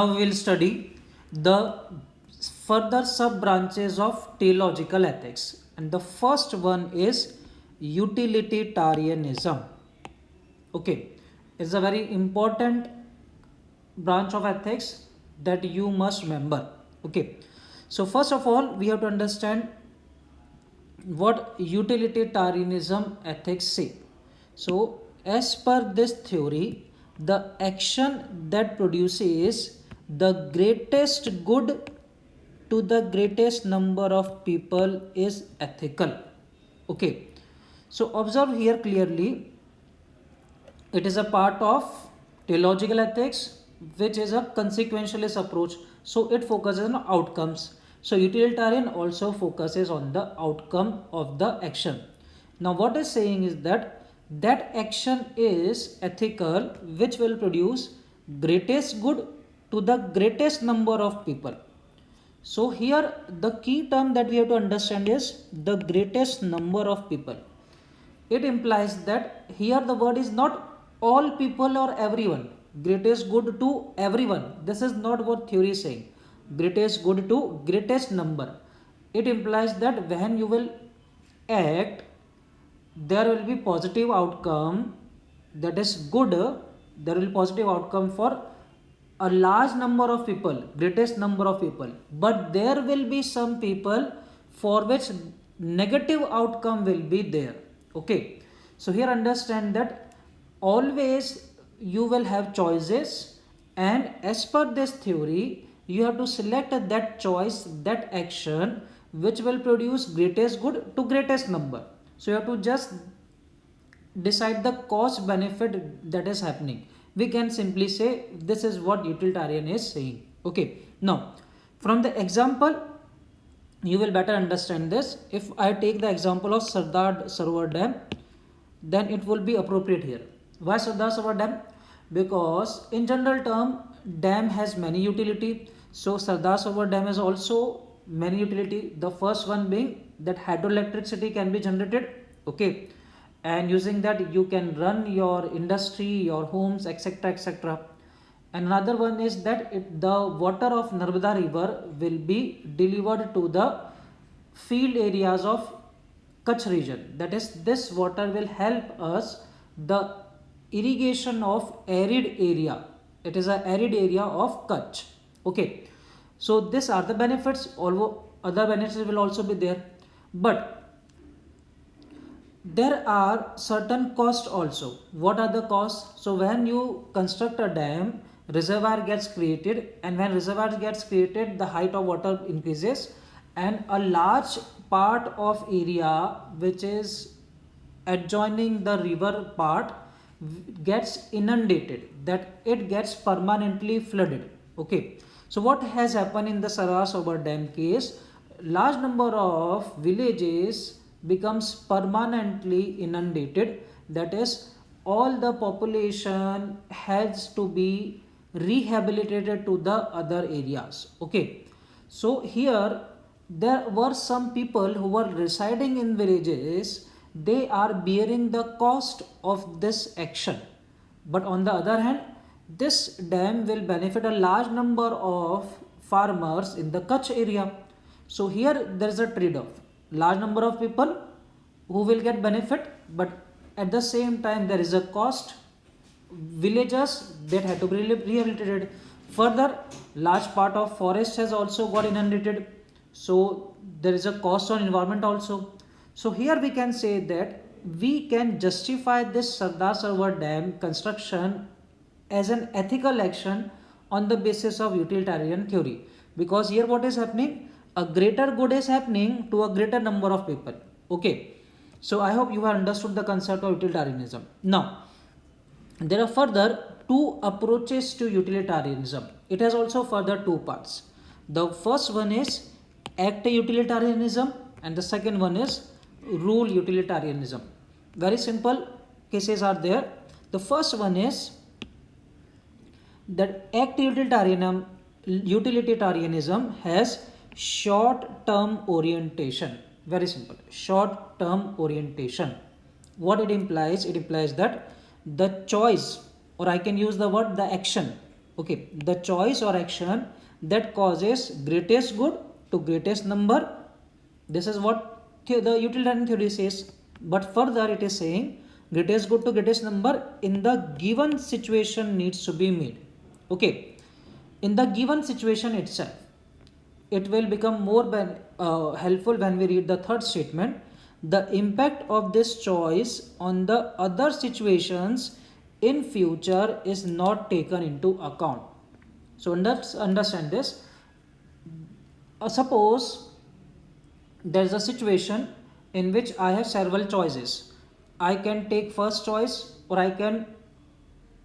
Now we will study the further sub branches of teleological ethics, and the first one is utilitarianism. Okay, it's a very important branch of ethics that you must remember. Okay, so first of all, we have to understand what utilitarianism ethics say. So, as per this theory, the action that produces the greatest good to the greatest number of people is ethical. Okay, so observe here clearly, it is a part of teleological ethics, which is a consequentialist approach. So it focuses on outcomes. So utilitarian also focuses on the outcome of the action. Now what is saying is that action is ethical, which will produce greatest good to the greatest number of people. So here the key term that we have to understand is the greatest number of people. It implies that here the word is not all people or everyone. Greatest good to everyone. This is not what theory is saying. Greatest good to greatest number. It implies that when you will act, there will be positive outcome, that is good. There will be positive outcome for a large number of people, greatest number of people, but there will be some people for which negative outcome will be there. Okay, so here understand that always you will have choices, and as per this theory you have to select that choice, that action which will produce greatest good to greatest number. So you have to just decide the cost benefit that is happening. We can simply say this is what utilitarian is saying. Okay, now from the example you will better understand this. If I take the example of Sardar Sarovar Dam, then it will be appropriate here. Why Sardar Sarovar Dam? Because in general term dam has many utility. So Sardar Sarovar Dam has also many utility. The first one being that hydroelectricity can be generated. Okay, and using that you can run your industry, your homes, etc, etc. Another one is that the water of Narmada river will be delivered to the field areas of Kutch region. That is, this water will help us the irrigation of arid area. It is an arid area of Kutch. Okay, so these are the benefits, although other benefits will also be there, but there are certain costs also. What are the costs? So when you construct a dam, reservoir gets created, and when reservoir gets created, the height of water increases, and a large part of area which is adjoining the river part gets inundated, that it gets permanently flooded. Okay, so what has happened in the Sardar Sarovar Dam case? Large number of villages becomes permanently inundated, that is, all the population has to be rehabilitated to the other areas. Okay, so here there were some people who were residing in villages, they are bearing the cost of this action, but on the other hand this dam will benefit a large number of farmers in the Kutch area. So here there is a trade-off, large number of people who will get benefit, but at the same time there is a cost, villages that had to be rehabilitated. Further, large part of forest has also got inundated, so there is a cost on environment also. So here we can say that we can justify this Sardar Sarovar Dam construction as an ethical action on the basis of utilitarian theory, because here what is happening, a greater good is happening to a greater number of people. Okay, so I hope you have understood the concept of utilitarianism. Now there are further two approaches to utilitarianism. It has also further two parts. The first one is act utilitarianism, and the second one is rule utilitarianism. Very simple cases are there. The first one is that act utilitarianism has short term orientation. Very simple, short term orientation. What it implies? It implies that the choice, or I can use the word the action, Okay, the choice or action that causes greatest good to greatest number. This is what the utilitarian theory says. But further, it is saying greatest good to greatest number in the given situation needs to be made. Okay, in the given situation itself, it will become more helpful when we read the third statement. The impact of this choice on the other situations in future is not taken into account. So let's understand this. Suppose there is a situation in which I have several choices. I can take first choice, or I can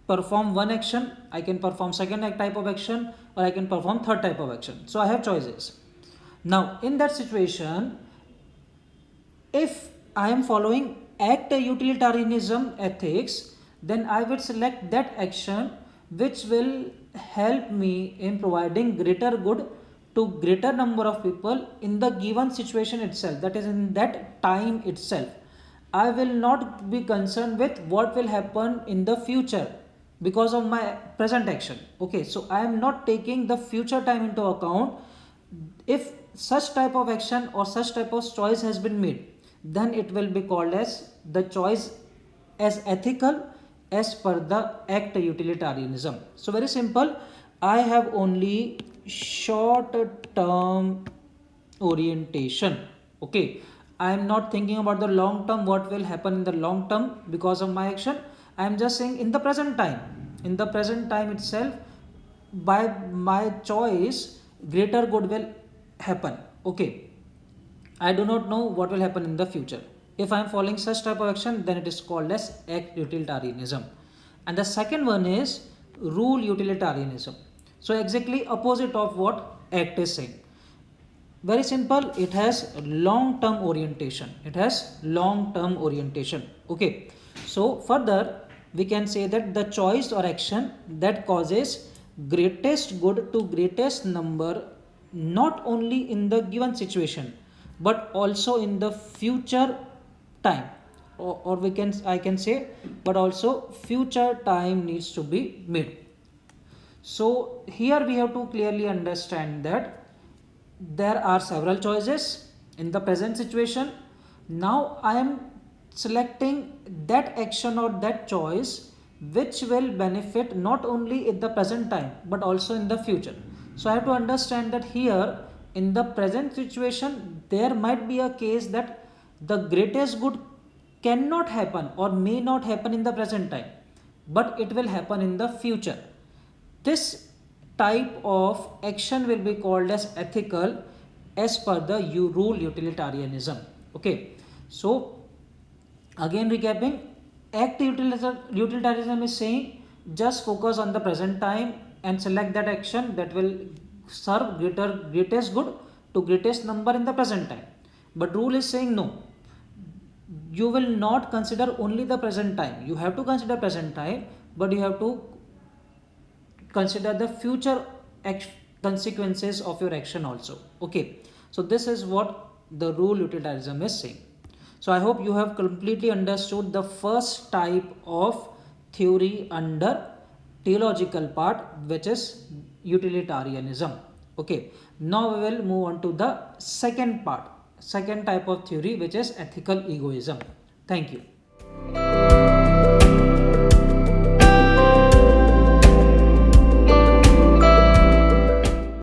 perform one action, I can perform second type of action, or I can perform third type of action. So I have choices. Now in that situation, if I am following act utilitarianism ethics, then I will select that action which will help me in providing greater good to greater number of people in the given situation itself, that is in that time itself. I will not be concerned with what will happen in the future because of my present action. Okay, so I am not taking the future time into account. If such type of action or such type of choice has been made, then it will be called as the choice as ethical as per the act utilitarianism. So very simple, I have only short term orientation. Okay, I am not thinking about the long term, what will happen in the long term because of my action. I am just saying in the present time, in the present time itself, by my choice greater good will happen. Okay, I do not know what will happen in the future. If I am following such type of action, then it is called as act utilitarianism. And the second one is rule utilitarianism. So exactly opposite of what act is saying. Very simple, it has long term orientation. It has long term orientation. Okay, so further we can say that the choice or action that causes greatest good to greatest number, not only in the given situation but also in the future time, or we can, I can say, but also future time needs to be made. So here we have to clearly understand that there are several choices in the present situation. Now I am selecting that action or that choice which will benefit not only in the present time but also in the future. So I have to understand that here in the present situation there might be a case that the greatest good cannot happen or may not happen in the present time, but it will happen in the future. This type of action will be called as ethical as per the rule utilitarianism. Okay, so again recapping, act utilitarianism is saying just focus on the present time and select that action that will serve greatest good to greatest number in the present time. But rule is saying no, you will not consider only the present time. You have to consider present time, but you have to consider the future consequences of your action also. Okay, so this is what the rule utilitarianism is saying. So I hope you have completely understood the first type of theory under theological part, which is utilitarianism. Okay, now we will move on to the second part, second type of theory, which is ethical egoism. Thank you.